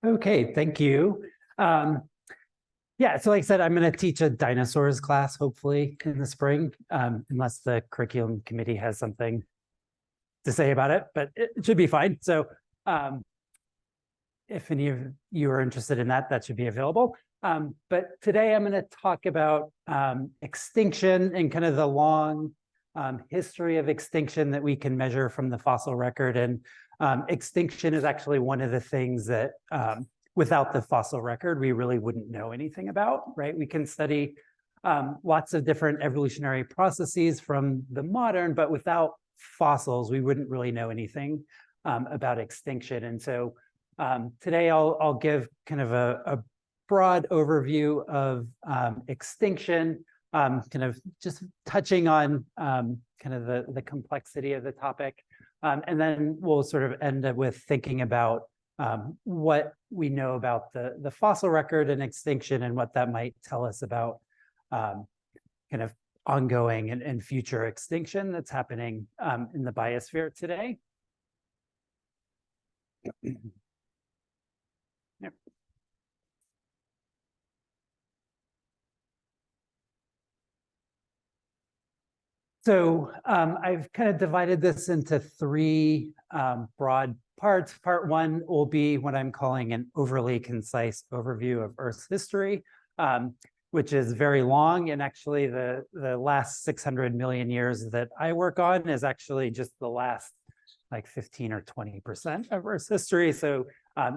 Okay, thank you. Yeah, so like I said, I'm going to teach a dinosaurs class, hopefully, in the spring, unless the curriculum committee has something to say about it, but it should be fine. So if any of you are interested in that, that should be available. But today I'm going to talk about extinction and kind of the long history of extinction that we can measure from the fossil record. And extinction is actually one of the things that without the fossil record, we really wouldn't know anything about, right? We can study lots of different evolutionary processes from the modern, but without fossils, we wouldn't really know anything about extinction. And so today I'll give kind of a broad overview of extinction, kind of just touching on kind of the complexity of the topic. And then we'll sort of end up with thinking about what we know about the fossil record and extinction and what that might tell us about kind of ongoing and future extinction that's happening in the biosphere today. Yep. So I've kind of divided this into three broad parts. Part one will be what I'm calling an overly concise overview of Earth's history, which is very long. And actually the last 600 million years that I work on is actually just the last like 15 or 20% of Earth's history. So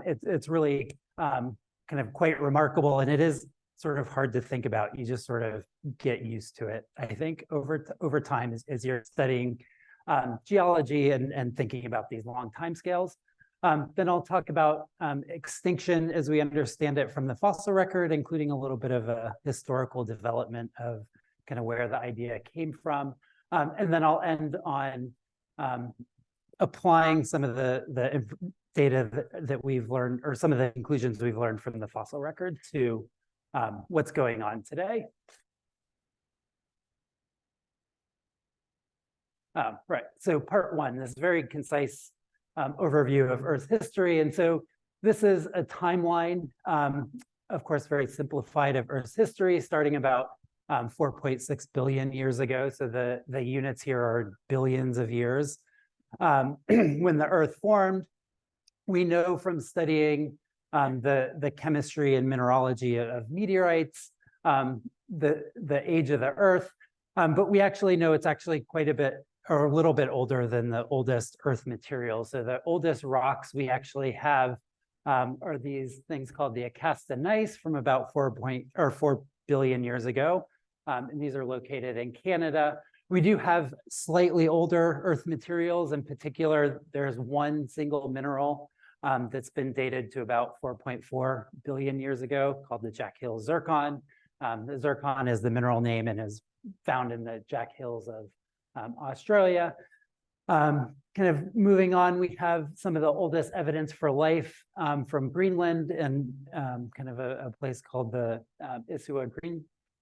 it's really kind of quite remarkable. And it is sort of hard to think about. You just sort of get used to it, I think, over time as you're studying geology and thinking about these long timescales. Then I'll talk about extinction as we understand it from the fossil record, including a little bit of a historical development of kind of where the idea came from. And then I'll end on applying some of the data that we've learned, or some of the conclusions we've learned from the fossil record to what's going on today. Right, so part one, this very concise overview of Earth's history. And so this is a timeline, of course, very simplified, of Earth's history, starting about 4.6 billion years ago. So the units here are billions of years. When the Earth formed, we know from studying the chemistry and mineralogy of meteorites, the age of the Earth, but we actually know it's actually quite a bit, or a little bit older than the oldest Earth material. So the oldest rocks we actually have are these things called the Acasta gneiss from about 4 billion years ago. And these are located in Canada. We do have slightly older Earth materials. In particular, there's one single mineral that's been dated to about 4.4 billion years ago called the Jack Hills zircon. The zircon is the mineral name and is found in the Jack Hills of Australia. Kind of moving on, we have some of the oldest evidence for life from Greenland and kind of a place called the Isua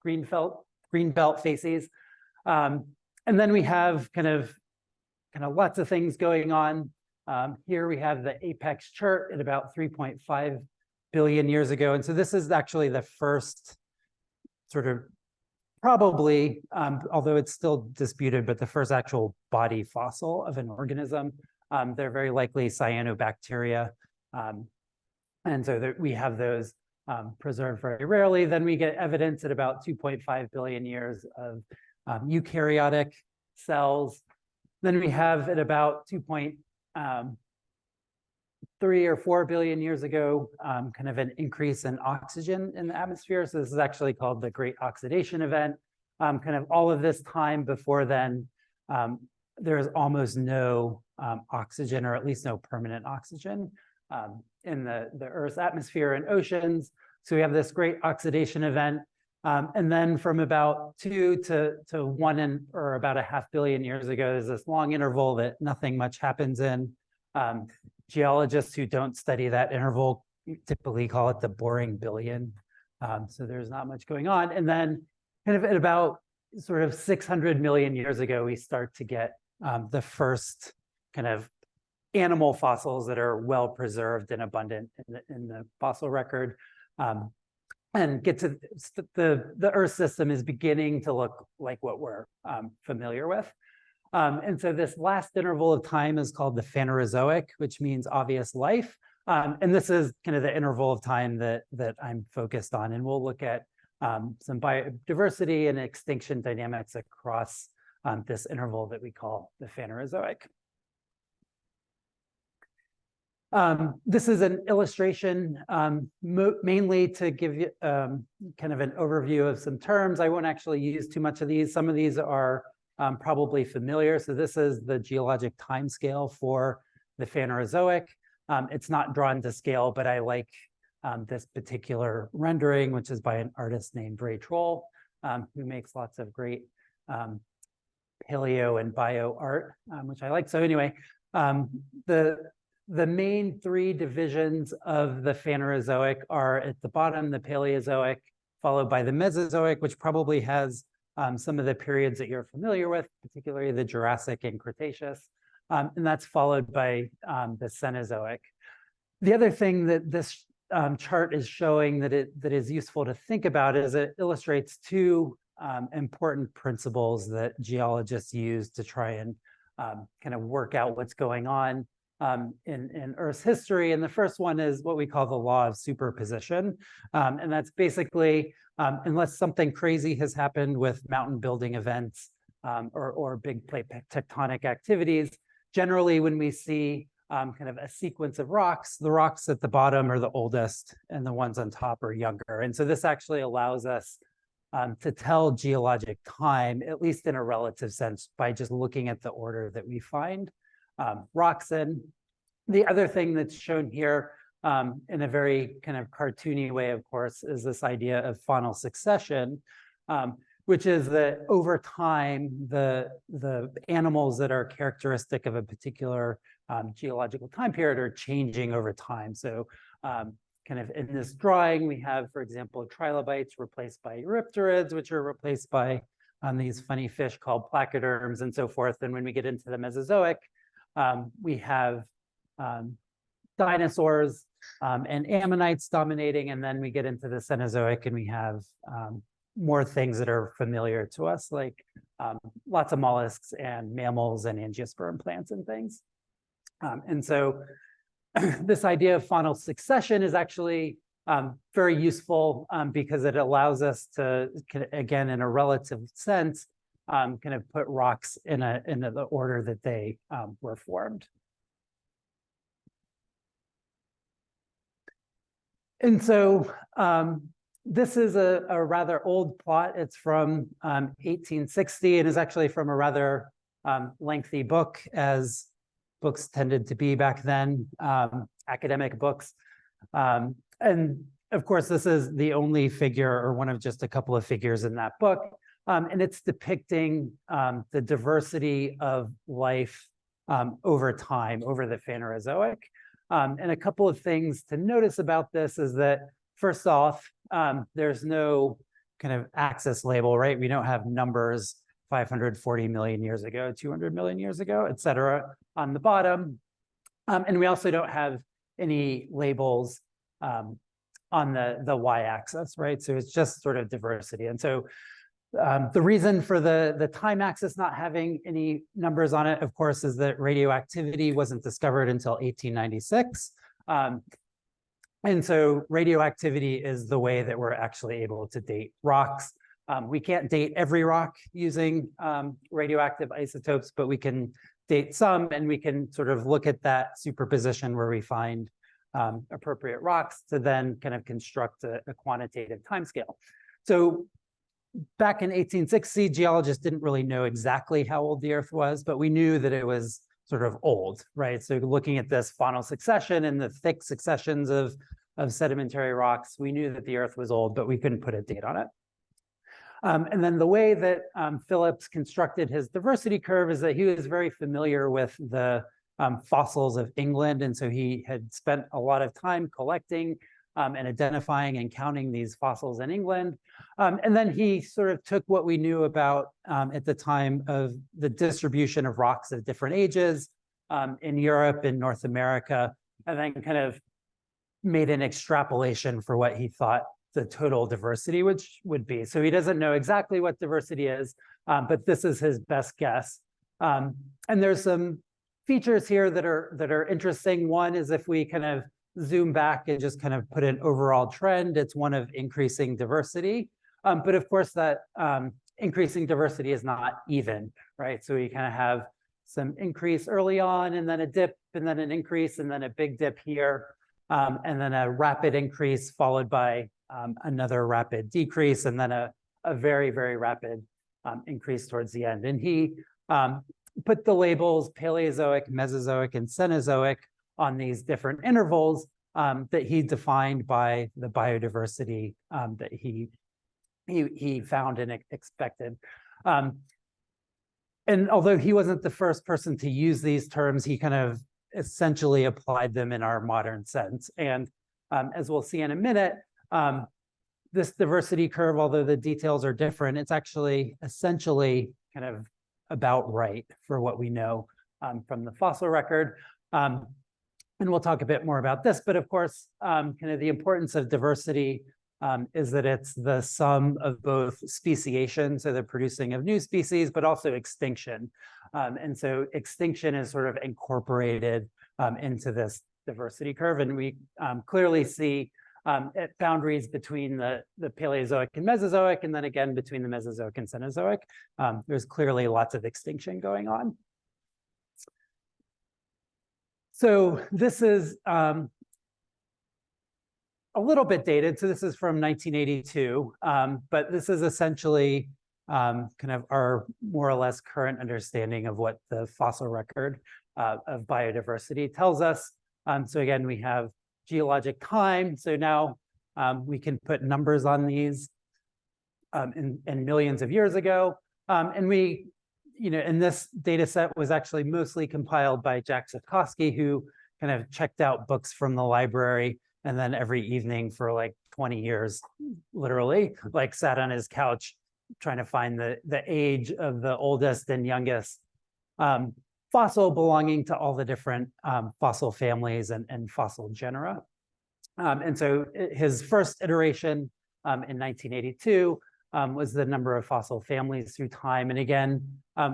Greenbelt facies. And then we have kind of lots of things going on. Here we have the apex chert at about 3.5 billion years ago. And so this is actually the first sort of probably, although it's still disputed, but the first actual body fossil of an organism. They're very likely cyanobacteria. And so we have those preserved very rarely. Then we get evidence at about 2.5 billion years of eukaryotic cells. Then we have at about 2.3 or 4 billion years ago, kind of an increase in oxygen in the atmosphere. So this is actually called the Great Oxidation Event. Kind of all of this time before then, there's almost no oxygen, or at least no permanent oxygen in the Earth's atmosphere and oceans. So we have this Great Oxidation Event. And then from about 2 to 1 or about a half billion years ago, there's this long interval that nothing much happens in. Geologists who don't study that interval typically call it the boring billion. So there's not much going on. And then kind of at about sort of 600 million years ago, we start to get the first kind of animal fossils that are well preserved and abundant in the fossil record. And get to the Earth system is beginning to look like what we're familiar with. And so this last interval of time is called the Phanerozoic, which means obvious life. And this is kind of the interval of time that I'm focused on. And we'll look at some biodiversity and extinction dynamics across this interval that we call the Phanerozoic. This is an illustration mainly to give you kind of an overview of some terms. I won't actually use too much of these. Some of these are probably familiar. So this is the geologic time scale for the Phanerozoic. It's not drawn to scale, but I like this particular rendering, which is by an artist named Ray Troll, who makes lots of great paleo and bio art, which I like. So anyway, the main three divisions of the Phanerozoic are at the bottom, the Paleozoic, followed by the Mesozoic, which probably has some of the periods that you're familiar with, particularly the Jurassic and Cretaceous. And that's followed by the Cenozoic. The other thing that this chart is showing that is useful to think about is it illustrates two important principles that geologists use to try and kind of work out what's going on in Earth's history. And the first one is what we call the law of superposition. And that's basically, unless something crazy has happened with mountain building events or big plate tectonic activities, generally when we see kind of a sequence of rocks, the rocks at the bottom are the oldest and the ones on top are younger. And so this actually allows us to tell geologic time, at least in a relative sense, by just looking at the order that we find rocks in. The other thing that's shown here in a very kind of cartoony way, of course, is this idea of faunal succession, which is that over time, the animals that are characteristic of a particular geological time period are changing over time. So kind of in this drawing, we have, for example, trilobites replaced by eurypterids, which are replaced by these funny fish called placoderms and so forth. And when we get into the Mesozoic, we have dinosaurs and ammonites dominating, and then we get into the Cenozoic and we have more things that are familiar to us, like lots of mollusks and mammals and angiosperm plants and things. And so this idea of faunal succession is actually very useful because it allows us to, again, in a relative sense, kind of put rocks in the order that they were formed. And so this is a rather old plot. It's from 1860 and is actually from a rather lengthy book, as books tended to be back then, academic books. And of course, this is the only figure or one of just a couple of figures in that book. And it's depicting the diversity of life over time, over the Phanerozoic. And a couple of things to notice about this is that, first off, there's no kind of axis label, right? We don't have numbers 540 million years ago, 200 million years ago, et cetera, on the bottom. And we also don't have any labels on the y-axis, right? So it's just sort of diversity. And so the reason for the time axis not having any numbers on it, of course, is that radioactivity wasn't discovered until 1896. And so radioactivity is the way that we're actually able to date rocks. We can't date every rock using radioactive isotopes, but we can date some, and we can sort of look at that superposition where we find appropriate rocks to then kind of construct a quantitative timescale. So back in 1860, geologists didn't really know exactly how old the Earth was, but we knew that it was sort of old, right? So looking at this faunal succession and the thick successions of sedimentary rocks, we knew that the Earth was old, but we couldn't put a date on it. And then the way that Phillips constructed his diversity curve is that he was very familiar with the fossils of England. And so he had spent a lot of time collecting and identifying and counting these fossils in England. And then he sort of took what we knew about at the time of the distribution of rocks of different ages in Europe and North America, and then kind of made an extrapolation for what he thought the total diversity would be. So he doesn't know exactly what diversity is, but this is his best guess. And there's some features here that are interesting. One is if we kind of zoom back and just kind of put an overall trend, it's one of increasing diversity. But of course, that increasing diversity is not even, right? So we kind of have some increase early on, and then a dip, and then an increase, and then a big dip here, and then a rapid increase followed by another rapid decrease, and then a very, very rapid increase towards the end. And he put the labels Paleozoic, Mesozoic, and Cenozoic on these different intervals that he defined by the biodiversity that he found and expected. And although he wasn't the first person to use these terms, he kind of essentially applied them in our modern sense. And as we'll see in a minute, this diversity curve, although the details are different, it's actually essentially kind of about right for what we know from the fossil record. And we'll talk a bit more about this, but of course, kind of the importance of diversity is that it's the sum of both speciation, so the producing of new species, but also extinction. And so extinction is sort of incorporated into this diversity curve. And we clearly see at boundaries between the Paleozoic and Mesozoic, and then again between the Mesozoic and Cenozoic, there's clearly lots of extinction going on. So this is a little bit dated. So this is from 1982, but this is essentially kind of our more or less current understanding of what the fossil record of biodiversity tells us. So again, we have geologic time. So now we can put numbers on these in millions of years ago. And we, and this data set was actually mostly compiled by Jack Sepkoski, who kind of checked out books from the library and then every evening for like 20 years, literally, like sat on his couch trying to find the age of the oldest and youngest fossil belonging to all the different fossil families and fossil genera. And so his first iteration in 1982 was the number of fossil families through time. And again,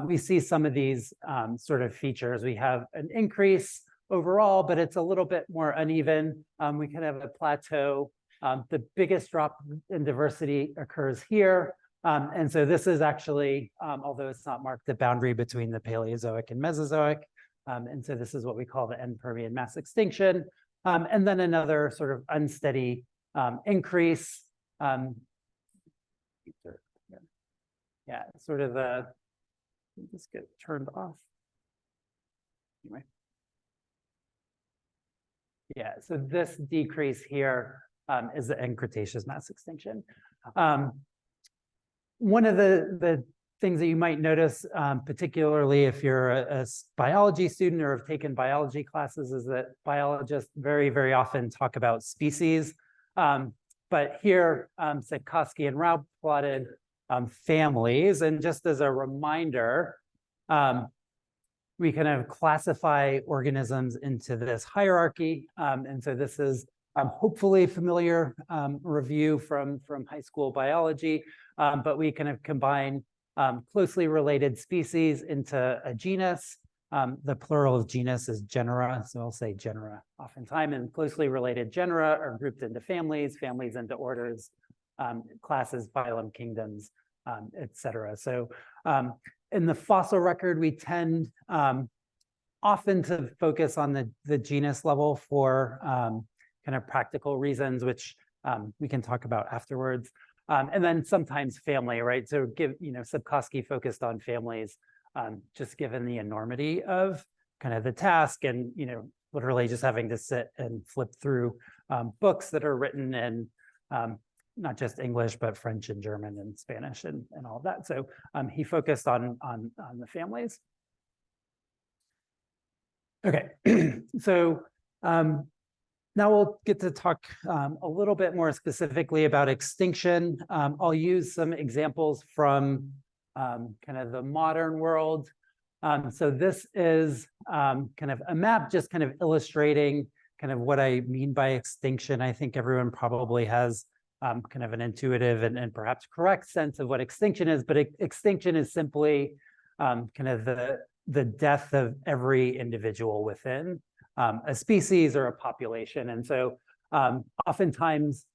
we see some of these sort of features. We have an increase overall, but it's a little bit more uneven. We kind of have a plateau. The biggest drop in diversity occurs here. And so this is actually, although it's not marked, the boundary between the Paleozoic and Mesozoic. And so this is what we call the end Permian mass extinction. And then another sort of unsteady increase. Yeah, sort of the, just get turned off. Anyway. Yeah, so this decrease here is the end Cretaceous mass extinction. One of the things that you might notice, particularly if you're a biology student or have taken biology classes, is that biologists very, very often talk about species. But here, Sepkoski and Rao plotted families. And just as a reminder, we kind of classify organisms into this hierarchy. And so this is hopefully familiar review from high school biology, but we kind of combine closely related species into a genus. The plural of genus is genera, so I'll say genera oftentimes, and closely related genera are grouped into families, families into orders, classes, phylum, kingdoms, et cetera. So in the fossil record, we tend often to focus on the genus level for kind of practical reasons, which we can talk about afterwards. And then sometimes family, right? So Sepkoski focused on families, just given the enormity of kind of the task and, literally just having to sit and flip through books that are written in not just English, but French and German and Spanish and all of that. So he focused on the families. Okay, so now we'll get to talk a little bit more specifically about extinction. I'll use some examples from kind of the modern world. So this is kind of a map just kind of illustrating kind of what I mean by extinction. I think everyone probably has kind of an intuitive and perhaps correct sense of what extinction is, but extinction is simply kind of the death of every individual within a species or a population. And so oftentimes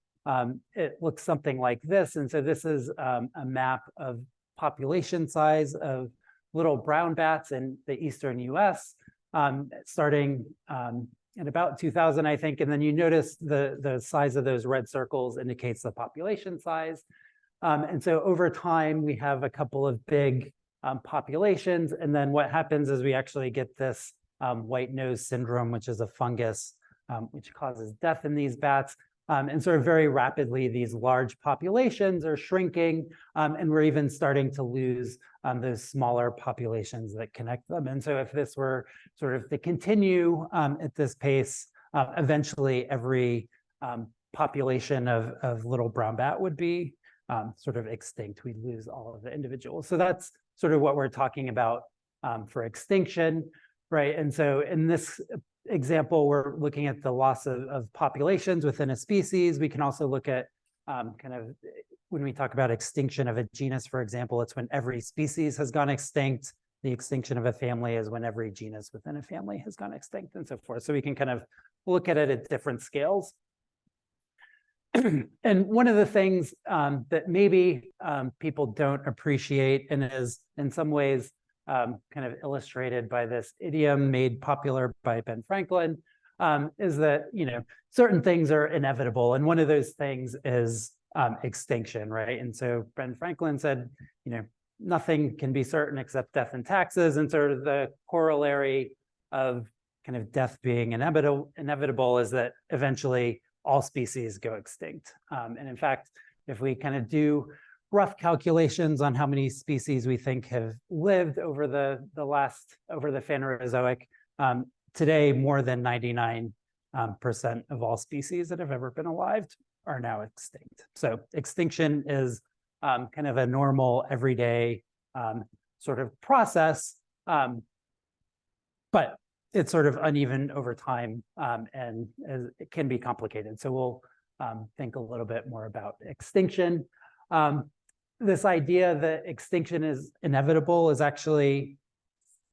it looks something like this. And so this is a map of population size of little brown bats in the eastern US, starting in about 2000, I think. And then you notice the size of those red circles indicates the population size. And so over time, we have a couple of big populations. And then what happens is we actually get this white nose syndrome, which is a fungus, which causes death in these bats. And sort of very rapidly, these large populations are shrinking, and we're even starting to lose those smaller populations that connect them. And so if this were sort of to continue at this pace, eventually every population of little brown bat would be sort of extinct. We'd lose all of the individuals. So that's sort of what we're talking about for extinction, right? And so in this example, we're looking at the loss of populations within a species. We can also look at kind of when we talk about extinction of a genus, for example, it's when every species has gone extinct. The extinction of a family is when every genus within a family has gone extinct, and so forth. So we can kind of look at it at different scales. And one of the things that maybe people don't appreciate and is in some ways kind of illustrated by this idiom made popular by Ben Franklin is that, certain things are inevitable. And one of those things is extinction, right? And so Ben Franklin said, nothing can be certain except death and taxes. And sort of the corollary of kind of death being inevitable is that eventually all species go extinct. And in fact, if we kind of do rough calculations on how many species we think have lived over the Phanerozoic, today more than 99% of all species that have ever been alive are now extinct. So extinction is kind of a normal, everyday sort of process, but it's sort of uneven over time and it can be complicated. So we'll think a little bit more about extinction. This idea that extinction is inevitable is actually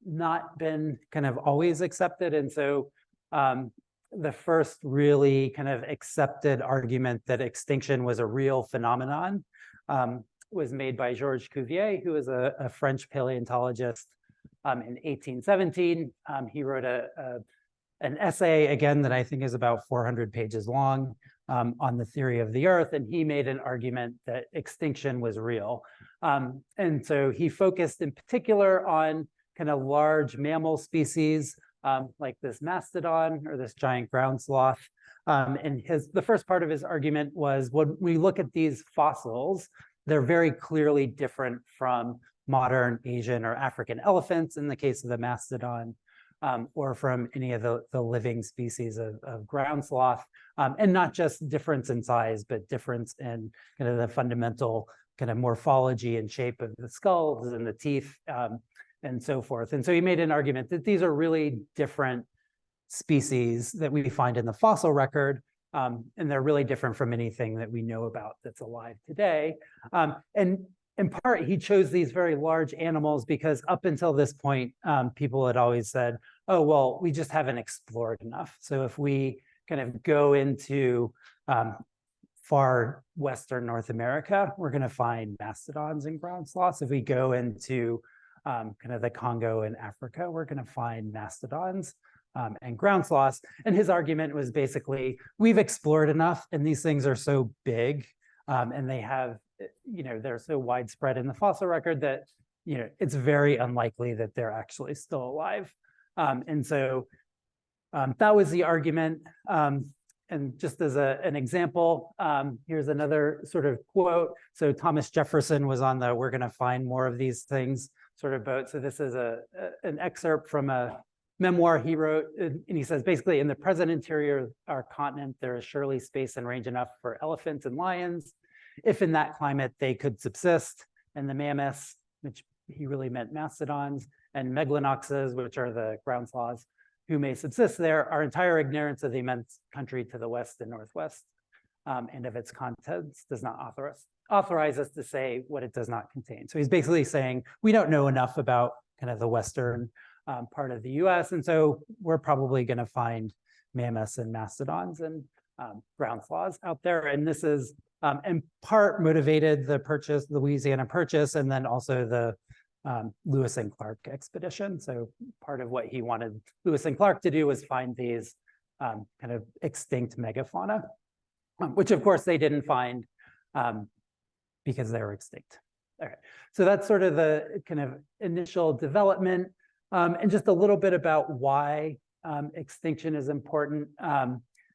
not been kind of always accepted. And so the first really kind of accepted argument that extinction was a real phenomenon was made by Georges Cuvier, who was a French paleontologist in 1817. He wrote an essay, again, that I think is about 400 pages long on the theory of the Earth, and he made an argument that extinction was real. And so he focused in particular on kind of large mammal species like this mastodon or this giant ground sloth. And the first part of his argument was when we look at these fossils, they're very clearly different from modern Asian or African elephants in the case of the mastodon, or from any of the living species of ground sloth, and not just difference in size, but difference in kind of the fundamental kind of morphology and shape of the skulls and the teeth, and so forth. And so he made an argument that these are really different species that we find in the fossil record, and they're really different from anything that we know about that's alive today. And in part, he chose these very large animals because up until this point, people had always said, oh, well, we just haven't explored enough. So if we kind of go into far Western North America, we're going to find mastodons and ground sloths. If we go into kind of the Congo in Africa, we're going to find mastodons and ground sloths. And his argument was basically, we've explored enough and these things are so big and they have, they're so widespread in the fossil record that, it's very unlikely that they're actually still alive. And so that was the argument. And just as an example, here's another sort of quote. So Thomas Jefferson was on the "we're going to find more of these things" sort of boat. So this is an excerpt from a memoir he wrote. And he says, basically, in the present interior of our continent, there is surely space and range enough for elephants and lions, if in that climate they could subsist, and the mammoths, which he really meant mastodons, and megalonoxes, which are the ground sloths, who may subsist there. Our entire ignorance of the immense country to the west and northwest and of its contents does not authorize us to say what it does not contain. So he's basically saying we don't know enough about kind of the western part of the US, and so we're probably going to find mammoths and mastodons and ground sloths out there. And this is in part motivated the Louisiana Purchase, and then also the Lewis and Clark expedition. So part of what he wanted Lewis and Clark to do was find these kind of extinct megafauna, which of course they didn't find because they were extinct. All right, so that's sort of the kind of initial development, and just a little bit about why extinction is important.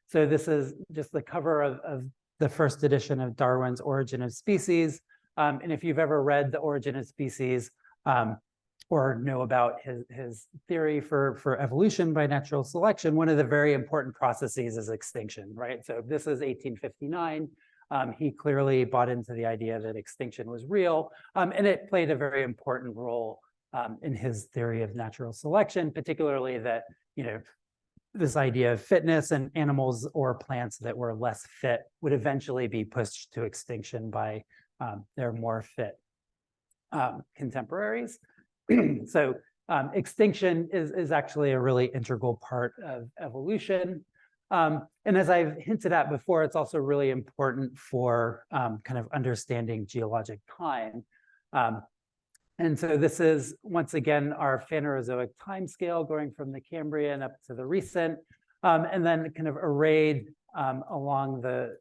So this is just the cover of the first edition of Darwin's Origin of Species. And if you've ever read The Origin of Species or know about his theory for evolution by natural selection, one of the very important processes is extinction, right? So this is 1859. He clearly bought into the idea that extinction was real, and it played a very important role in his theory of natural selection, particularly that, this idea of fitness, and animals or plants that were less fit would eventually be pushed to extinction by their more fit contemporaries. So extinction is actually a really integral part of evolution. And as I've hinted at before, it's also really important for kind of understanding geologic time. And so this is, once again, our Phanerozoic timescale going from the Cambrian up to the recent, and then kind of arrayed along the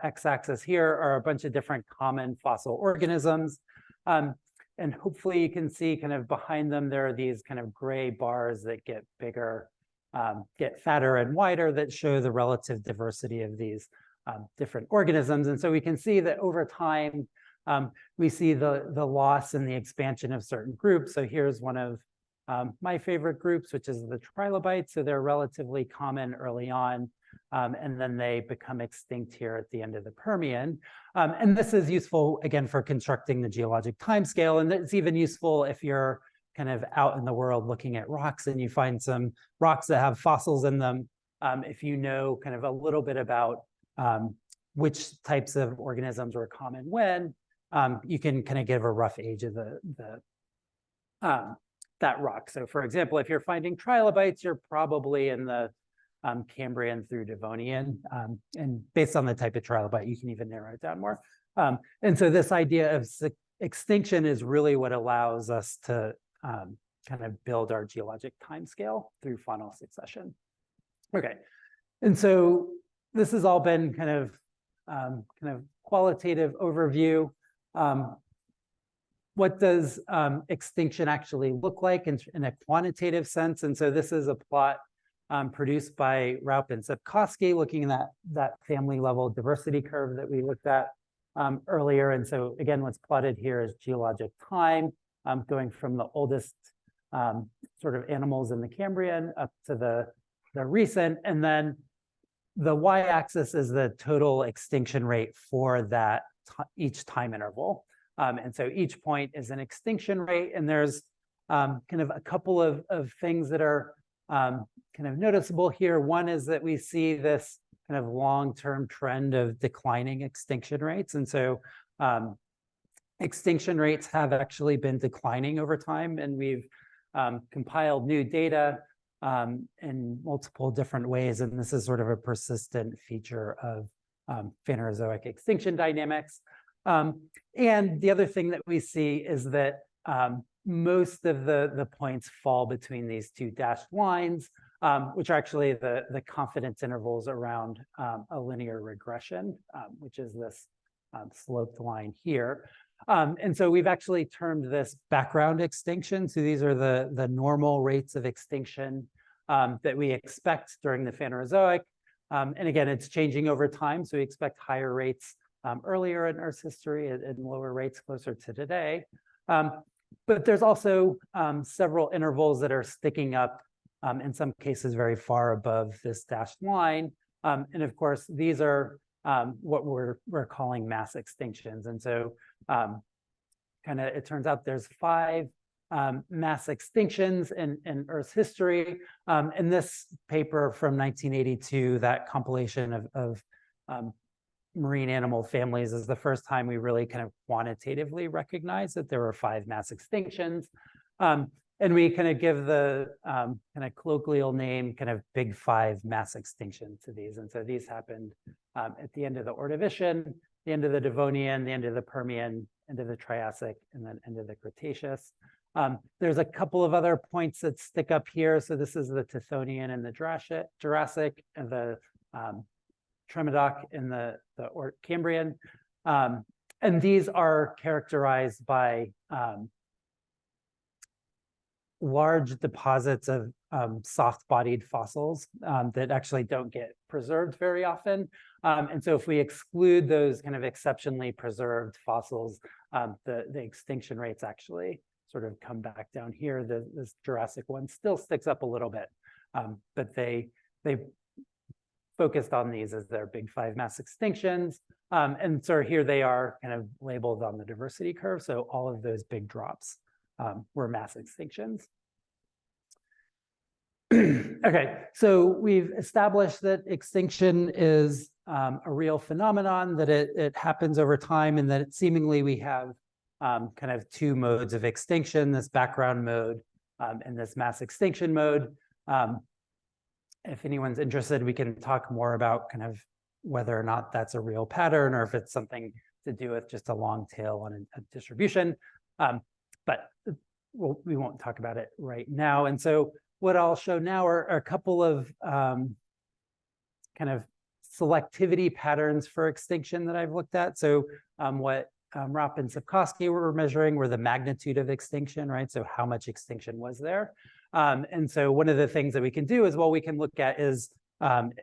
x-axis here are a bunch of different common fossil organisms. And hopefully you can see kind of behind them, there are these kind of gray bars that get bigger, get fatter and wider, that show the relative diversity of these different organisms. And so we can see that over time, we see the loss and the expansion of certain groups. So here's one of my favorite groups, which is the trilobites. So they're relatively common early on, and then they become extinct here at the end of the Permian. And this is useful, again, for constructing the geologic timescale. And it's even useful if you're kind of out in the world looking at rocks and you find some rocks that have fossils in them. If you know kind of a little bit about which types of organisms were common when, you can kind of give a rough age of that rock. So for example, if you're finding trilobites, you're probably in the Cambrian through Devonian. And based on the type of trilobite, you can even narrow it down more. And so this idea of extinction is really what allows us to kind of build our geologic timescale through faunal succession. Okay, and so this has all been kind of qualitative overview. What does extinction actually look like in a quantitative sense? And so this is a plot produced by Raup and Sepkoski, looking at that family level diversity curve that we looked at earlier. And so again, what's plotted here is geologic time, going from the oldest sort of animals in the Cambrian up to the recent. And then the y-axis is the total extinction rate for that each time interval. And so each point is an extinction rate. And there's kind of a couple of things that are kind of noticeable here. One is that we see this kind of long-term trend of declining extinction rates. And so extinction rates have actually been declining over time. And we've compiled new data in multiple different ways. And this is sort of a persistent feature of Phanerozoic extinction dynamics. And the other thing that we see is that most of the points fall between these two dashed lines, which are actually the confidence intervals around a linear regression, which is this sloped line here. And so we've actually termed this background extinction. So these are the normal rates of extinction that we expect during the Phanerozoic. And again, it's changing over time. So we expect higher rates earlier in Earth's history and lower rates closer to today. But there's also several intervals that are sticking up, in some cases very far above this dashed line. And of course, these are what we're calling mass extinctions. And so kind of it turns out there's 5 mass extinctions in Earth's history. In this paper from 1982, that compilation of marine animal families is the first time we really kind of quantitatively recognize that there were 5 mass extinctions. And we kind of give the kind of colloquial name, kind of big 5 mass extinction to these. And so these happened at the end of the Ordovician, the end of the Devonian, the end of the Permian, end of the Triassic, and then end of the Cretaceous. There's a couple of other points that stick up here. So this is the Tithonian and the Jurassic, and the Tremodok in the Cambrian. And these are characterized by large deposits of soft-bodied fossils that actually don't get preserved very often. And so if we exclude those kind of exceptionally preserved fossils, the extinction rates actually sort of come back down here. This Jurassic one still sticks up a little bit, but they focused on these as their big 5 mass extinctions. And so here they are kind of labeled on the diversity curve. So all of those big drops were mass extinctions. Okay, so we've established that extinction is a real phenomenon, that it happens over time, and that seemingly we have kind of 2 modes of extinction, this background mode and this mass extinction mode. If anyone's interested, we can talk more about kind of whether or not that's a real pattern or if it's something to do with just a long tail on a distribution. But we won't talk about it right now. And so what I'll show now are a couple of kind of selectivity patterns for extinction that I've looked at. So what Ropp and Sapkowski were measuring were the magnitude of extinction, right? So how much extinction was there? And so one of the things that we can do is, well, we can look at is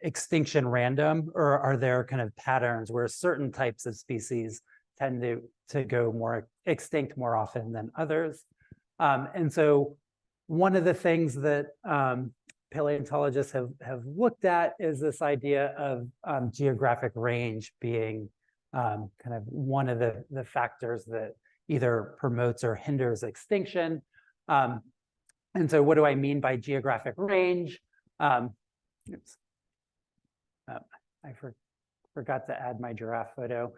extinction random, or are there kind of patterns where certain types of species tend to go more extinct more often than others? And so one of the things that paleontologists have looked at is this idea of geographic range being kind of one of the factors that either promotes or hinders extinction. And so what do I mean by geographic range? Oops. I forgot to add my giraffe photo.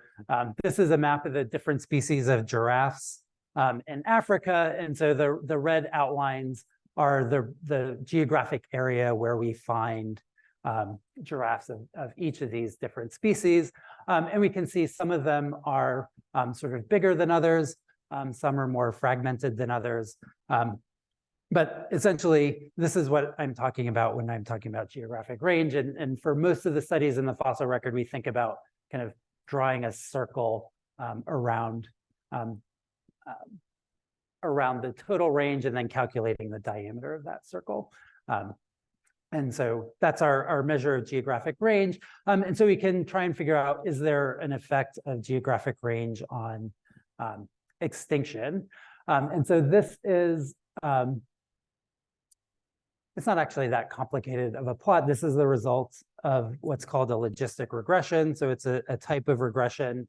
This is a map of the different species of giraffes in Africa. And so the red outlines are the geographic area where we find giraffes of each of these different species. And we can see some of them are sort of bigger than others. Some are more fragmented than others. But essentially, this is what I'm talking about when I'm talking about geographic range. And for most of the studies in the fossil record, we think about kind of drawing a circle around the total range and then calculating the diameter of that circle. And so that's our measure of geographic range. And so we can try and figure out, is there an effect of geographic range on extinction? And so this is, it's not actually that complicated of a plot. This is the result of what's called a logistic regression. So it's a type of regression.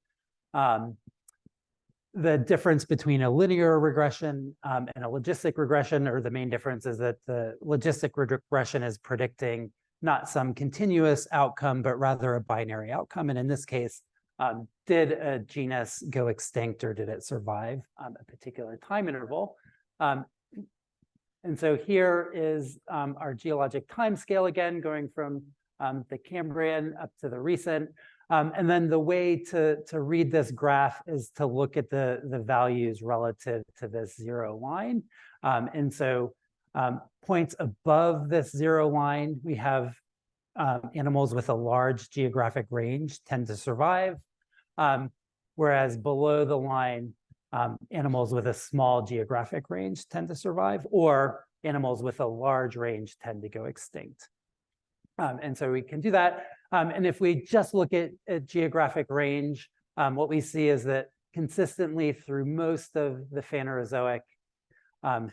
The difference between a linear regression and a logistic regression, or the main difference, is that the logistic regression is predicting not some continuous outcome, but rather a binary outcome. And in this case, did a genus go extinct or did it survive a particular time interval? And so here is our geologic time scale again, going from the Cambrian up to the recent. And then the way to read this graph is to look at the values relative to this 0 line. And so points above this 0 line, we have animals with a large geographic range tend to survive, whereas below the line, animals with a small geographic range tend to survive, or animals with a large range tend to go extinct. And so we can do that. And if we just look at geographic range, what we see is that consistently through most of the Phanerozoic,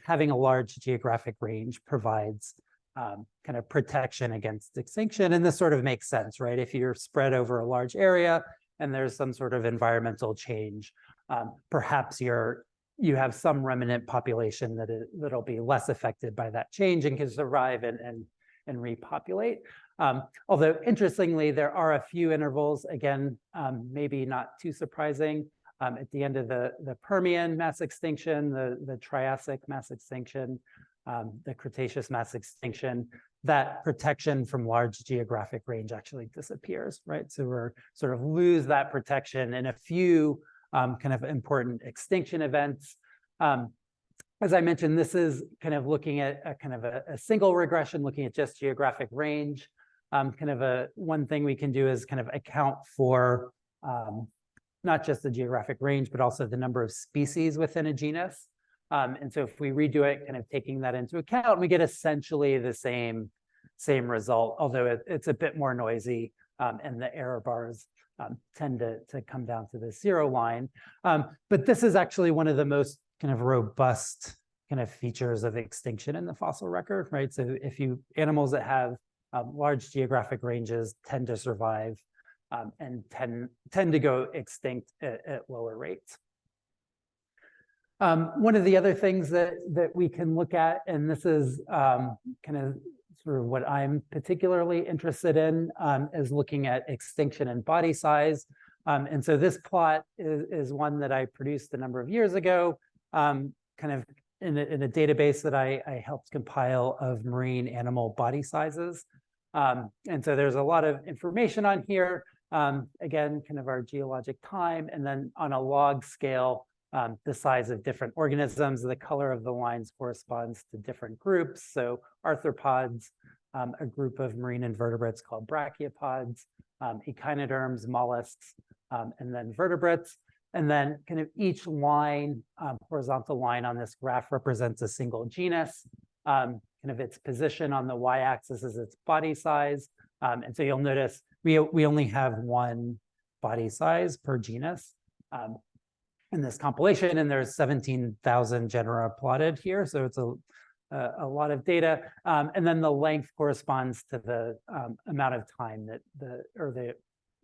having a large geographic range provides kind of protection against extinction. And this sort of makes sense, right? If you're spread over a large area and there's some sort of environmental change, perhaps your you have some remnant population that'll be less affected by that change and can survive and repopulate. Although interestingly, there are a few intervals, again, maybe not too surprising, at the end of the Permian mass extinction, the Triassic mass extinction, the Cretaceous mass extinction, that protection from large geographic range actually disappears, right? So we're sort of lose that protection in a few kind of important extinction events. As I mentioned, this is kind of looking at a single regression, looking at just geographic range. One thing we can do is kind of account for not just the geographic range, but also the number of species within a genus. And so if we redo it, kind of taking that into account, we get essentially the same result, although it's a bit more noisy, and the error bars tend to come down to the 0 line. But this is actually one of the most kind of robust kind of features of extinction in the fossil record, right? So animals that have large geographic ranges tend to survive and tend to go extinct at lower rates. One of the other things that we can look at, and this is kind of sort of what I'm particularly interested in, is looking at extinction and body size. And so this plot is one that I produced a number of years ago, kind of in a database that I helped compile of marine animal body sizes. And so there's a lot of information on here. Again, kind of our geologic time, and then on a log scale, the size of different organisms. The color of the lines corresponds to different groups. So arthropods, a group of marine invertebrates called brachiopods, echinoderms, mollusks, and then vertebrates. And then kind of each line, horizontal line on this graph represents a single genus. Kind of its position on the y-axis is its body size. And so you'll notice we only have one body size per genus in this compilation, and there's 17,000 genera plotted here. So it's a lot of data. And then the length corresponds to the amount of time that the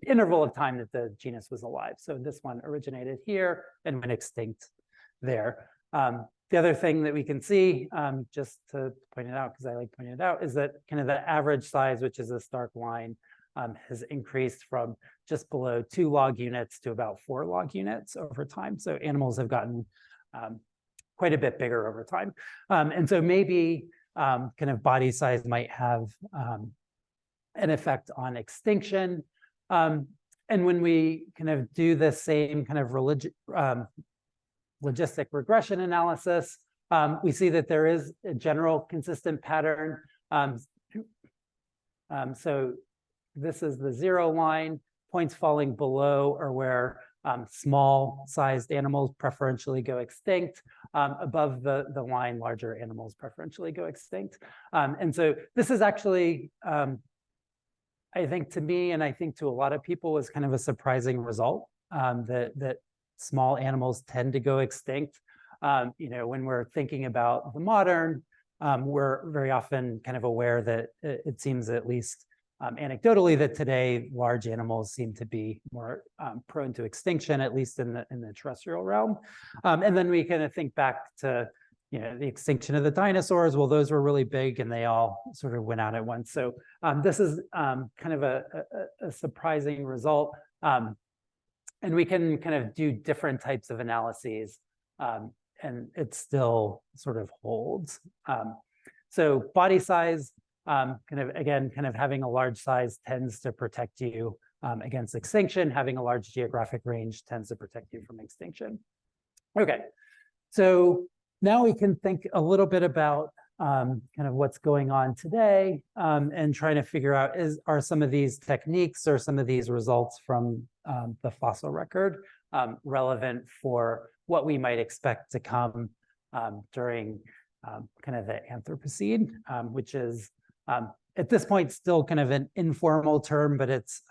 interval of time that the genus was alive. So this one originated here and went extinct there. The other thing that we can see, just to point it out, because I like pointing it out, is that kind of the average size, which is this dark line, has increased from just below 2 log units to about 4 log units over time. So animals have gotten quite a bit bigger over time. And so maybe kind of body size might have an effect on extinction. And when we kind of do the same kind of logistic regression analysis, we see that there is a general consistent pattern. So this is the 0 line. Points falling below are where small-sized animals preferentially go extinct. Above the line, larger animals preferentially go extinct. And so this is actually, I think to me, and I think to a lot of people, was kind of a surprising result, that small animals tend to go extinct. When we're thinking about the modern, we're very often kind of aware that it seems, at least anecdotally, that today large animals seem to be more prone to extinction, at least in the terrestrial realm. And then we kind of think back to the extinction of the dinosaurs. Well, those were really big and they all sort of went out at once. So this is kind of a surprising result. And we can kind of do different types of analyses, and it still sort of holds. So body size, kind of having a large size tends to protect you against extinction. Having a large geographic range tends to protect you from extinction. Okay, so now we can think a little bit about kind of what's going on today, and trying to figure out, are some of these techniques or some of these results from the fossil record relevant for what we might expect to come during kind of the Anthropocene, which is at this point still kind of an informal term, but it's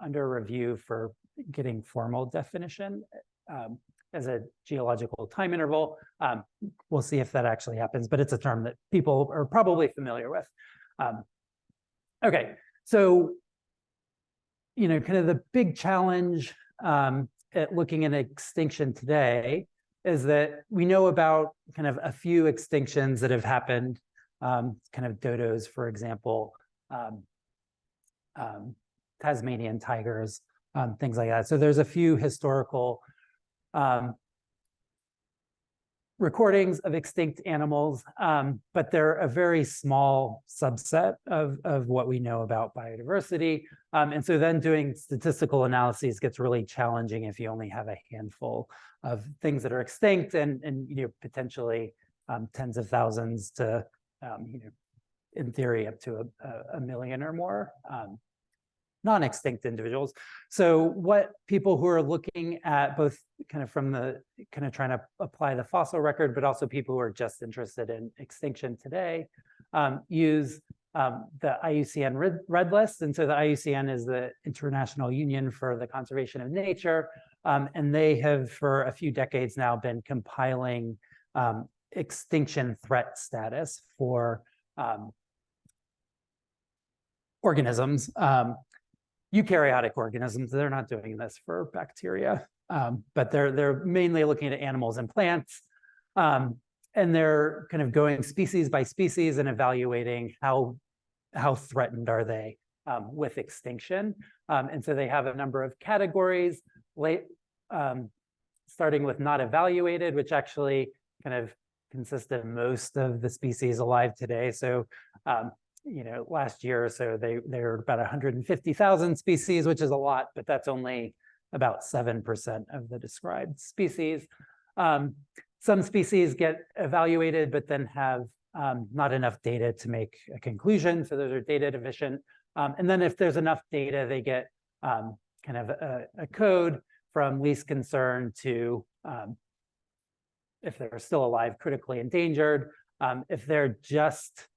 under review for getting formal definition as a geological time interval. We'll see if that actually happens, but it's a term that people are probably familiar with. Okay, so kind of the big challenge at looking at extinction today is that we know about kind of a few extinctions that have happened, kind of dodos, for example, Tasmanian tigers, things like that. So there's a few historical recordings of extinct animals, but they're a very small subset of what we know about biodiversity. And so then doing statistical analyses gets really challenging if you only have a handful of things that are extinct and potentially tens of thousands to, in theory, up to a million or more non-extinct individuals. So what people who are looking at both kind of from the kind of trying to apply the fossil record, but also people who are just interested in extinction today, use the IUCN Red List. And so the IUCN is the International Union for the Conservation of Nature. And they have for a few decades now been compiling extinction threat status for organisms. Eukaryotic organisms, they're not doing this for bacteria, but they're mainly looking at animals and plants. And they're kind of going species by species and evaluating how threatened are they with extinction. And so they have a number of categories, starting with not evaluated, which actually kind of consists of most of the species alive today. So last year or so, they were about 150,000 species, which is a lot, but that's only about 7% of the described species. Some species get evaluated, but then have not enough data to make a conclusion. So those are data deficient. And then if there's enough data, they get kind of a code from least concern to, if they're still alive, critically endangered. If they're just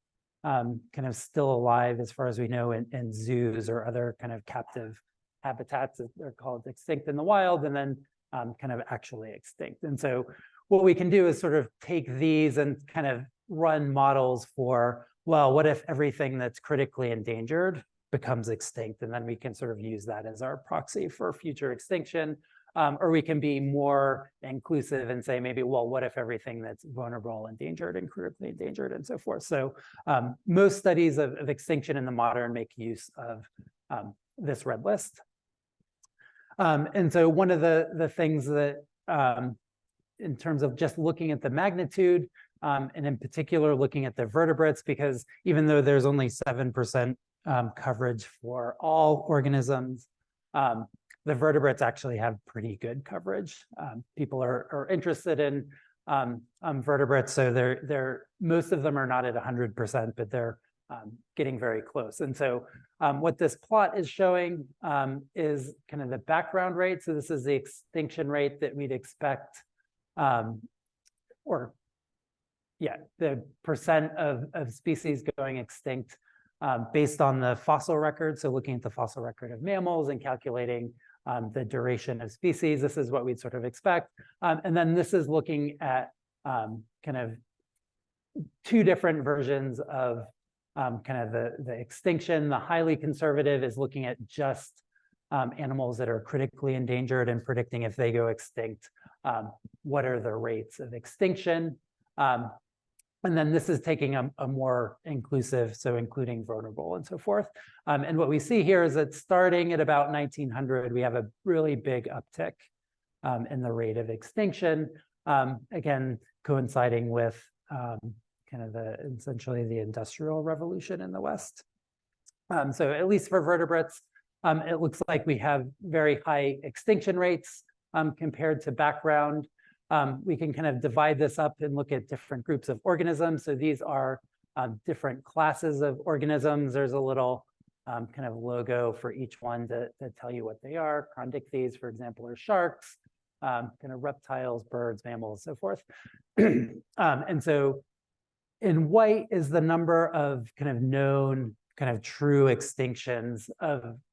kind of still alive, as far as we know, in zoos or other kind of captive habitats, they're called extinct in the wild, and then kind of actually extinct. And so what we can do is sort of take these and kind of run models for, well, what if everything that's critically endangered becomes extinct? And then we can sort of use that as our proxy for future extinction. Or we can be more inclusive and say maybe, well, what if everything that's vulnerable, endangered, and critically endangered, and so forth. So most studies of extinction in the modern make use of this red list. And so one of the things that, in terms of just looking at the magnitude, and in particular looking at the vertebrates, because even though there's only 7% coverage for all organisms, the vertebrates actually have pretty good coverage. People are interested in vertebrates, so most of them are not at 100%, but they're getting very close. And so what this plot is showing is kind of the background rate. So this is the extinction rate that we'd expect, the percent of species going extinct based on the fossil record. So looking at the fossil record of mammals and calculating the duration of species, this is what we'd sort of expect. And then this is looking at kind of two different versions of kind of the extinction. The highly conservative is looking at just animals that are critically endangered and predicting if they go extinct, what are the rates of extinction. And then this is taking a more inclusive, so including vulnerable and so forth. And what we see here is that starting at about 1900, we have a really big uptick in the rate of extinction, again, coinciding with kind of essentially the Industrial Revolution in the West. So at least for vertebrates, it looks like we have very high extinction rates compared to background. We can kind of divide this up and look at different groups of organisms. So these are different classes of organisms. There's a little kind of logo for each one to tell you what they are. Chrondichthyes, for example, are sharks, kind of reptiles, birds, mammals, so forth. And so in white is the number of kind of known kind of true extinctions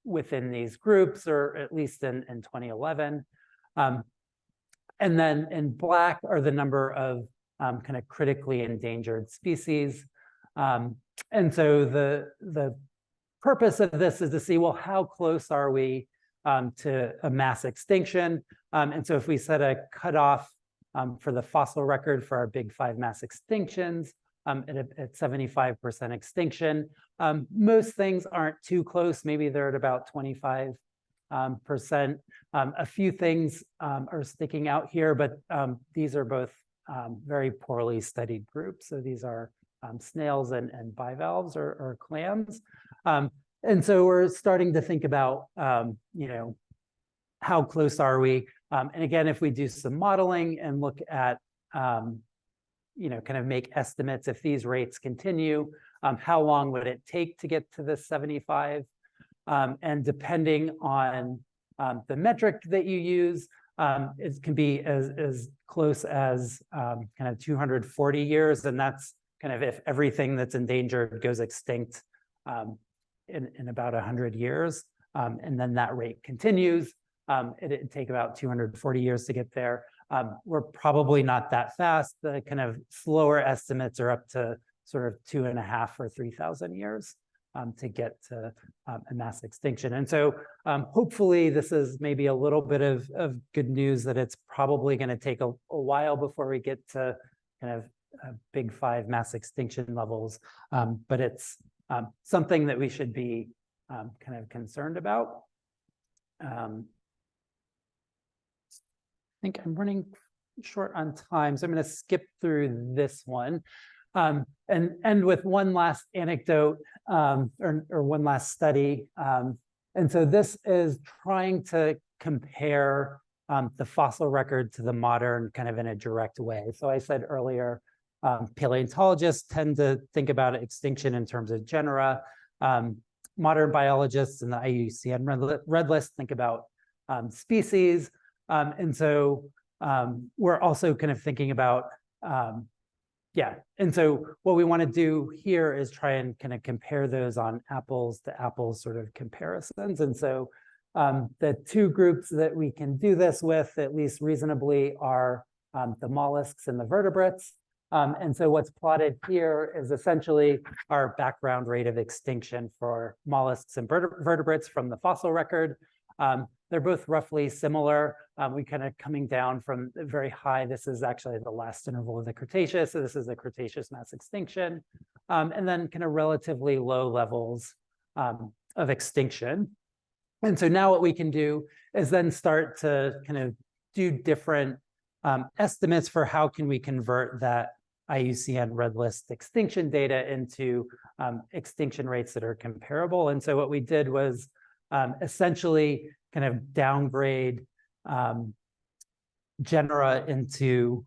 within these groups, or at least in 2011. And then in black are the number of kind of critically endangered species. And so the purpose of this is to see, well, how close are we to a mass extinction? And so if we set a cutoff for the fossil record for our big 5 mass extinctions at 75% extinction. Most things aren't too close. Maybe they're at about 25%. A few things are sticking out here, but these are both very poorly studied groups. So these are snails and bivalves or clams. And so we're starting to think about, how close are we? And again, if we do some modeling and look at, kind of make estimates, if these rates continue, how long would it take to get to the 75? And depending on the metric that you use, it can be as close as kind of 240 years. And that's kind of if everything that's endangered goes extinct in about 100 years. And then that rate continues. It'd take about 240 years to get there. We're probably not that fast. The kind of slower estimates are up to sort of 2.5 or 3,000 years to get to a mass extinction. And so hopefully this is maybe a little bit of good news that it's probably going to take a while before we get to kind of big 5 mass extinction levels. But it's something that we should be kind of concerned about. I think I'm running short on time, so I'm going to skip through this one and end with one last anecdote or one last study. And so this is trying to compare the fossil record to the modern kind of in a direct way. So I said earlier, paleontologists tend to think about extinction in terms of genera. Modern biologists in the IUCN Red List think about species. And so we're also kind of thinking about, and so what we want to do here is try and kind of compare those on apples to apples sort of comparisons. And so the two groups that we can do this with, at least reasonably, are the mollusks and the vertebrates. And so what's plotted here is essentially our background rate of extinction for mollusks and vertebrates from the fossil record. They're both roughly similar. We kind of coming down from very high. This is actually the last interval of the Cretaceous. So this is the Cretaceous mass extinction. And then kind of relatively low levels of extinction. And so now what we can do is then start to kind of do different estimates for how can we convert that IUCN Red List extinction data into extinction rates that are comparable. And so what we did was essentially kind of downgrade genera into,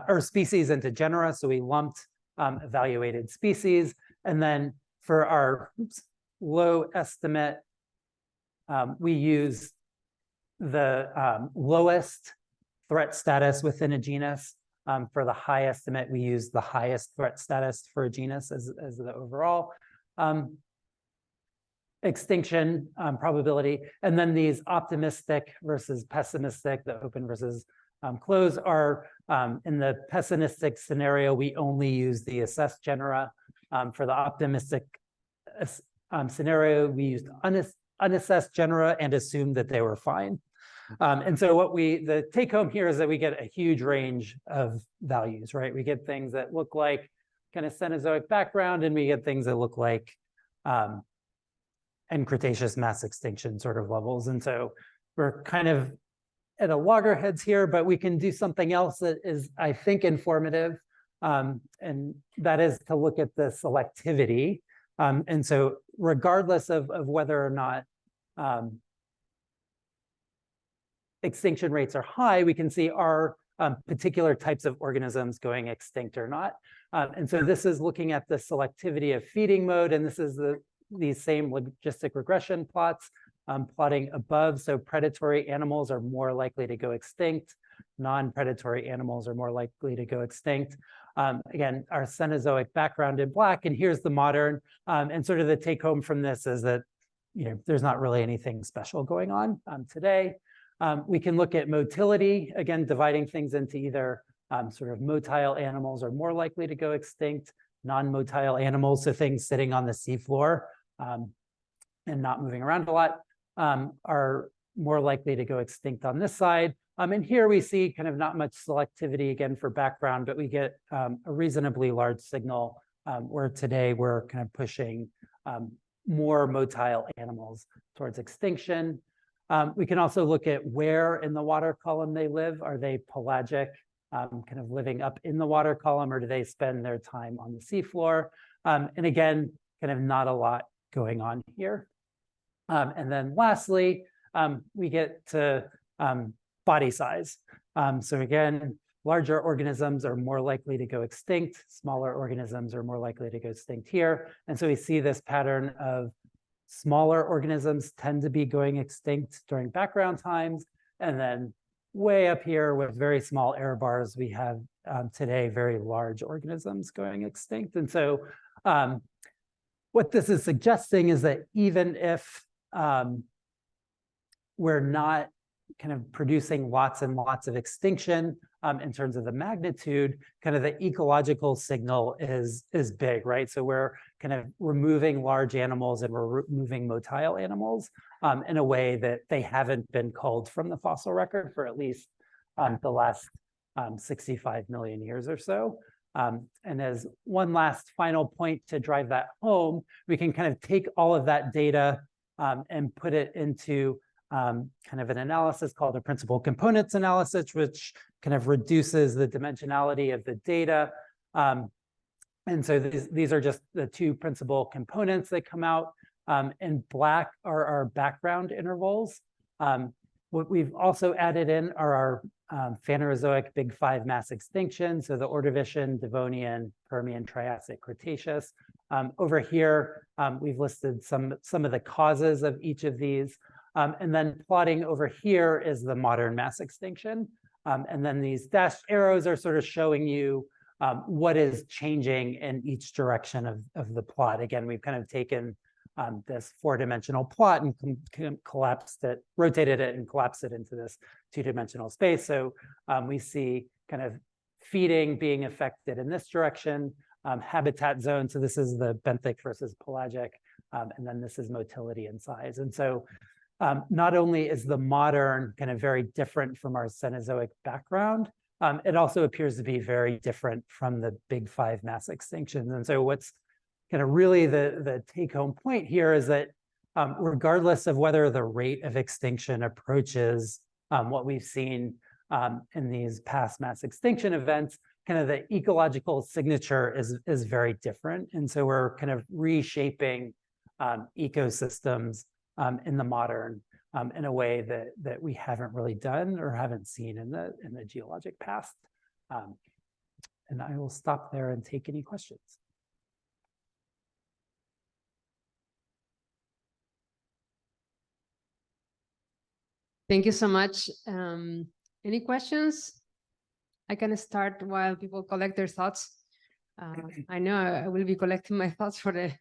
or species into genera. So we lumped evaluated species. And then for our low estimate, we use the lowest threat status within a genus. For the high estimate, we use the highest threat status for a genus as the overall extinction probability. And then these optimistic versus pessimistic, the open versus closed, are in the pessimistic scenario, we only use the assessed genera. For the optimistic scenario, we used unassessed genera and assumed that they were fine. And so what the take home here is that we get a huge range of values, right? We get things that look like kind of Cenozoic background, and we get things that look like and Cretaceous mass extinction sort of levels. And so we're kind of at a loggerheads here, but we can do something else that is, I think, informative. And that is to look at the selectivity. And so regardless of whether or not extinction rates are high, we can see are particular types of organisms going extinct or not. And so this is looking at the selectivity of feeding mode, and this is these same logistic regression plots plotting above. So predatory animals are more likely to go extinct. Non-predatory animals are more likely to go extinct. Again, our Cenozoic background in black, and here's the modern. And sort of the take home from this is that there's not really anything special going on today. We can look at motility, again, dividing things into either sort of motile animals are more likely to go extinct, non-motile animals, so things sitting on the seafloor and not moving around a lot, are more likely to go extinct on this side. And here we see kind of not much selectivity again for background, but we get a reasonably large signal where today we're kind of pushing more motile animals towards extinction. We can also look at where in the water column they live. Are they pelagic, kind of living up in the water column, or do they spend their time on the seafloor? And again, kind of not a lot going on here. And then lastly, we get to body size. So again, larger organisms are more likely to go extinct. Smaller organisms are more likely to go extinct here. And so we see this pattern of smaller organisms tend to be going extinct during background times. And then way up here with very small error bars, we have today very large organisms going extinct. And so what this is suggesting is that even if we're not kind of producing lots and lots of extinction in terms of the magnitude, kind of the ecological signal is big, right? So we're kind of removing large animals and we're removing motile animals in a way that they haven't been culled from the fossil record for at least the last 65 million years or so. And as one last final point to drive that home, we can kind of take all of that data and put it into kind of an analysis called a principal components analysis, which kind of reduces the dimensionality of the data. And so these are just the two principal components that come out. In black are our background intervals. What we've also added in are our Phanerozoic big five mass extinctions, so the Ordovician, Devonian, Permian, Triassic, Cretaceous. Over here, we've listed some of the causes of each of these. And then plotting over here is the modern mass extinction. And then these dashed arrows are sort of showing you what is changing in each direction of the plot. Again, we've kind of taken this four-dimensional plot and collapsed it, rotated it and collapsed it into this two-dimensional space. So we see kind of feeding being affected in this direction, habitat zone. So this is the benthic versus pelagic, and then this is motility and size. And so not only is the modern kind of very different from our Cenozoic background, it also appears to be very different from the big five mass extinctions. And so what's kind of really the take-home point here is that regardless of whether the rate of extinction approaches what we've seen in these past mass extinction events, kind of the ecological signature is very different. And so we're kind of reshaping ecosystems in the modern in a way that we haven't really done or haven't seen in the geologic past. And I will stop there and take any questions. Thank you so much. Any questions? I can start while people collect their thoughts. I know I will be collecting my thoughts for the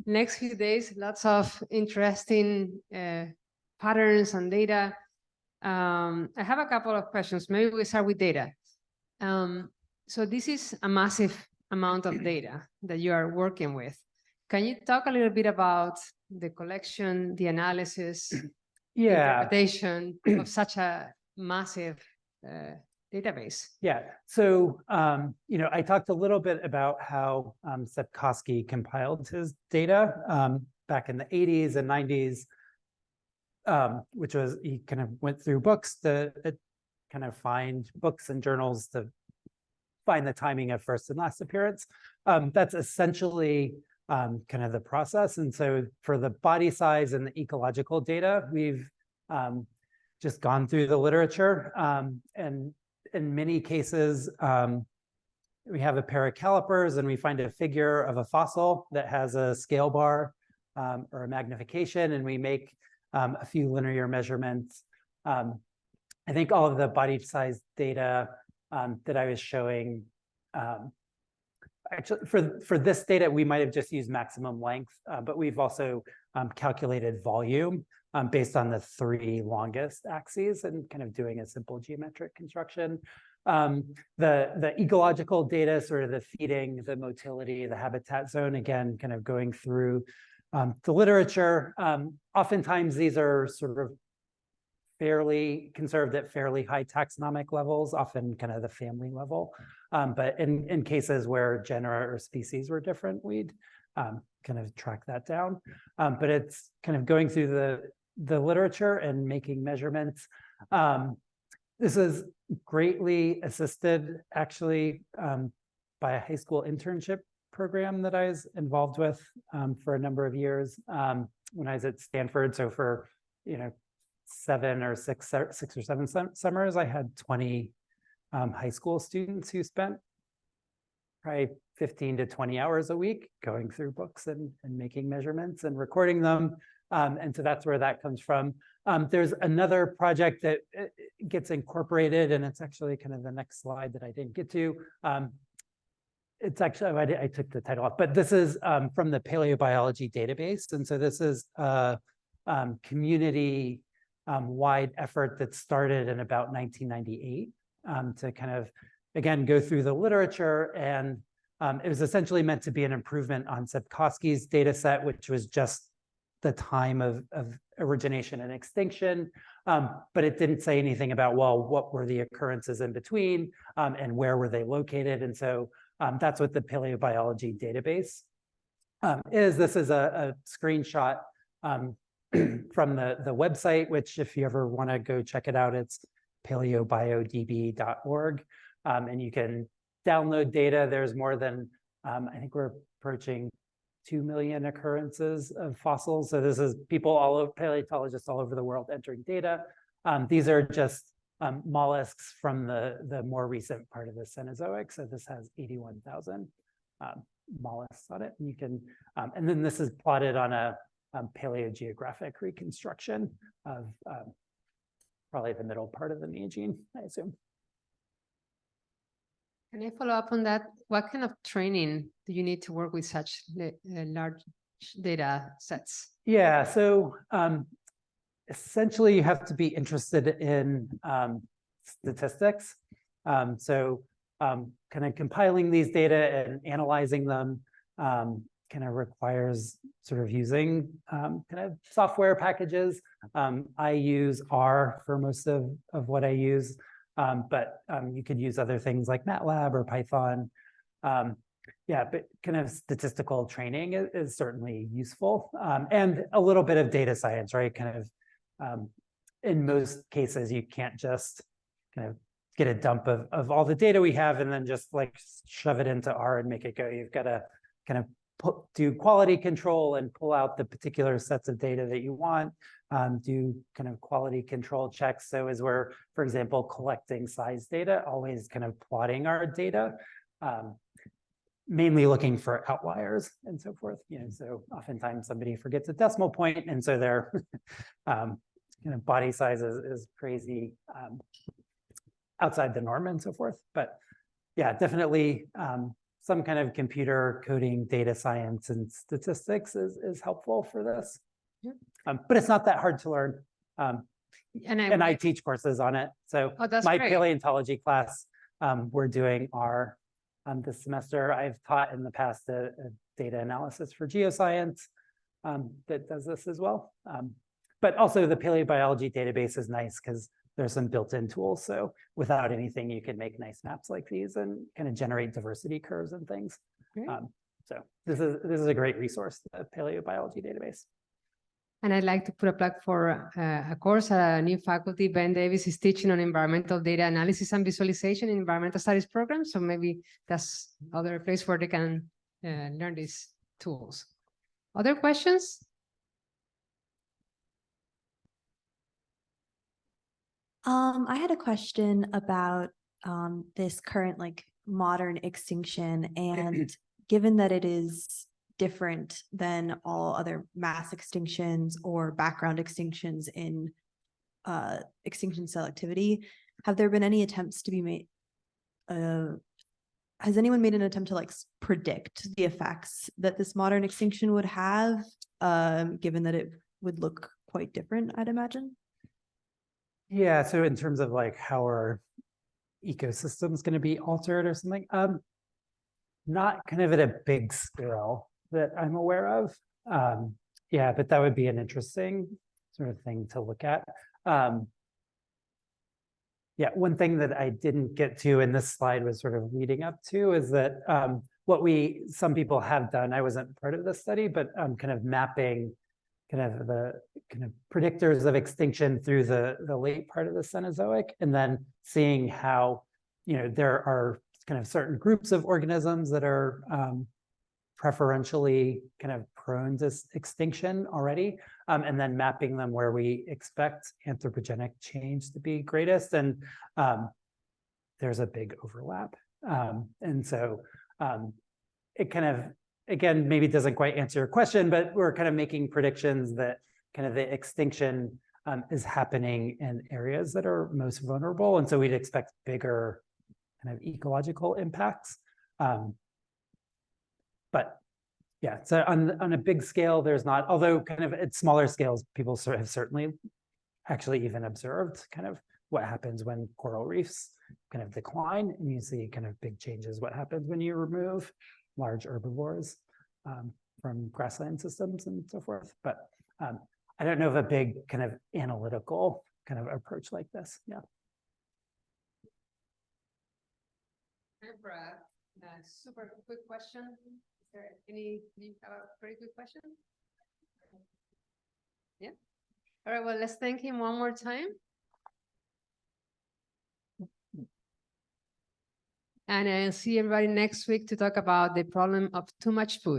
next few days. Lots of interesting patterns and data. I have a couple of questions. Maybe we start with data. So this is a massive amount of data that you are working with. Can you talk a little bit about the collection, the analysis, interpretation of such a massive database? Yeah. So, I talked a little bit about how Sepkoski compiled his data back in the 80s and 90s, which was he kind of went through books to kind of find books and journals to find the timing of first and last appearance. That's essentially kind of the process. And so for the body size and the ecological data, we've just gone through the literature. And in many cases, we have a pair of calipers and we find a figure of a fossil that has a scale bar or a magnification, and we make a few linear measurements. I think all of the body size data that I was showing, actually for this data, we might have just used maximum length, but we've also calculated volume based on the three longest axes and kind of doing a simple geometric construction. The ecological data, sort of the feeding, the motility, the habitat zone, again, kind of going through the literature. Oftentimes these are sort of fairly conserved at fairly high taxonomic levels, often kind of the family level. But in cases where genera or species were different, we'd kind of track that down. But it's kind of going through the literature and making measurements. This is greatly assisted, actually, by a high school internship program that I was involved with for a number of years when I was at Stanford. So for 6 or 7 summers, I had 20 high school students who spent probably 15 to 20 hours a week going through books and making measurements and recording them. And so that's where that comes from. There's another project that gets incorporated, and it's actually kind of the next slide that I didn't get to. It's actually, I took the title off, but this is from the paleobiology database. And so this is a community wide effort that started in about 1998 to kind of, again, go through the literature. And it was essentially meant to be an improvement on Sepkoski's data set, which was just the time of origination and extinction. But it didn't say anything about, well, what were the occurrences in between and where were they located? And so that's what the paleobiology database is. This is a screenshot from the website, which if you ever want to go check it out, it's paleobiodb.org. And you can download data. There's more than, I think we're approaching 2 million occurrences of fossils. So this is people all over, paleontologists all over the world entering data. These are just mollusks from the more recent part of the Cenozoic. So this has 81,000 mollusks on it. And you can, and then this is plotted on a paleogeographic reconstruction of probably the middle part of the Neogene, I assume. Can I follow up on that? What kind of training do you need to work with such large data sets? Yeah, so essentially you have to be interested in statistics. So kind of compiling these data and analyzing them kind of requires sort of using kind of software packages. I use R for most of what I use. But you could use other things like MATLAB or Python. Yeah, but kind of statistical training is certainly useful. And a little bit of data science, right? Kind of, in most cases, you can't just kind of get a dump of all the data we have and then just like shove it into R and make it go. You've got to kind of do quality control and pull out the particular sets of data that you want. Do kind of quality control checks. So as we're, for example, collecting size data, always kind of plotting our data, mainly looking for outliers and so forth. So oftentimes somebody forgets a decimal point, and so their kind of body size is crazy outside the norm and so forth. But yeah, definitely some kind of computer coding, data science, and statistics is helpful for this. But it's not that hard to learn. And I teach courses on it. So my great. paleontology class, we're doing R this semester. I've taught in the past a data analysis for geoscience that does this as well. But also the paleobiology database is nice because there's some built-in tools. So without anything, you can make nice maps like these and kind of generate diversity curves and things. So this is a great resource, the paleobiology database. And I'd like to put a plug for a course at a new faculty. Ben Davis is teaching on environmental data analysis and visualization in environmental studies program. So maybe that's another place where they can learn these tools. Other questions? I had a question about this current modern extinction, and given that it is different than all other mass extinctions or background extinctions in extinction selectivity, have there been any attempts to be made? Has anyone made an attempt to predict the effects that this modern extinction would have, given that it would look quite different, I'd imagine? Yeah, so in terms of how our ecosystem's going to be altered or something, not kind of at a big scale that I'm aware of. Yeah, but that would be an interesting sort of thing to look at. Yeah, one thing that I didn't get to in this slide was sort of leading up to is that what some people have done, I wasn't part of this study, but kind of mapping kind of the kind of predictors of extinction through the late part of the Cenozoic, and then seeing how, there are kind of certain groups of organisms that are preferentially kind of prone to extinction already, and then mapping them where we expect anthropogenic change to be greatest. And there's a big overlap. And so it kind of, again, maybe doesn't quite answer your question, but we're kind of making predictions that kind of the extinction is happening in areas that are most vulnerable. And so we'd expect bigger kind of ecological impacts. But yeah, so on a big scale, there's not, although kind of at smaller scales, people have certainly actually even observed kind of what happens when coral reefs kind of decline, and you see kind of big changes, what happens when you remove large herbivores from grassland systems and so forth. But I don't know of a big kind of analytical kind of approach like this. Yeah. Time for a super quick question. Is there do you have a very quick question? Yeah. All right, well, let's thank him one more time. And I'll see everybody next week to talk about the problem of too much food.